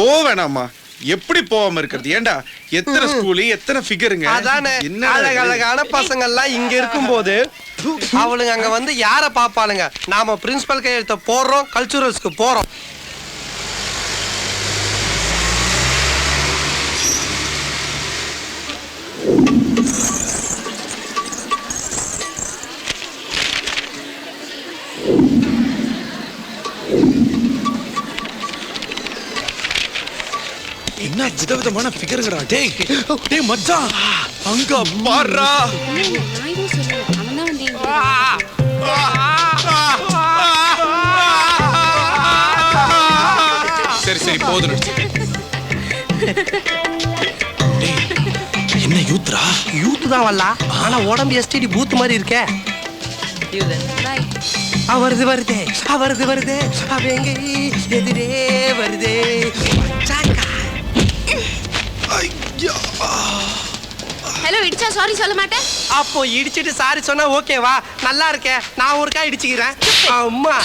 போவேணாமா, எப்படி போகாம இருக்கிறது? ஏண்டா எத்தனை ஸ்கூலு, எத்தனை ஃபிகருங்க. அதானே அழகழகான பசங்க எல்லாம் இங்க இருக்கும்போது அவளுங்க அங்க வந்து யார பாப்பாளுங்க? நாம பிரின்சிபல் கையெழுத்த போடுறோம், கல்ச்சுரல்ஸ்க்கு போறோம். என்ன விதவிதமான ஃபிகருங்கடா. டேய் டேய் மச்சான், அங்க பாருடா. சரி சரி போதும். என்ன யூத்ரா? யூத் தான் வரல, ஆனா உடம்பு எஸ்டிடி பூத் மாதிரி இருக்கே. வருது வருதே, வருது வருதே, அவ எங்க எதிரே வருதே. ஹலோ, இடிச்சா சாரி சொல்ல மாட்டேன். அப்போ இடிச்சிட்டு சாரி சொன்னா ஓகேவா? நல்லா இருக்கேன், நான் ஒருக்கா இடிச்சுக்கிறேன். அம்மா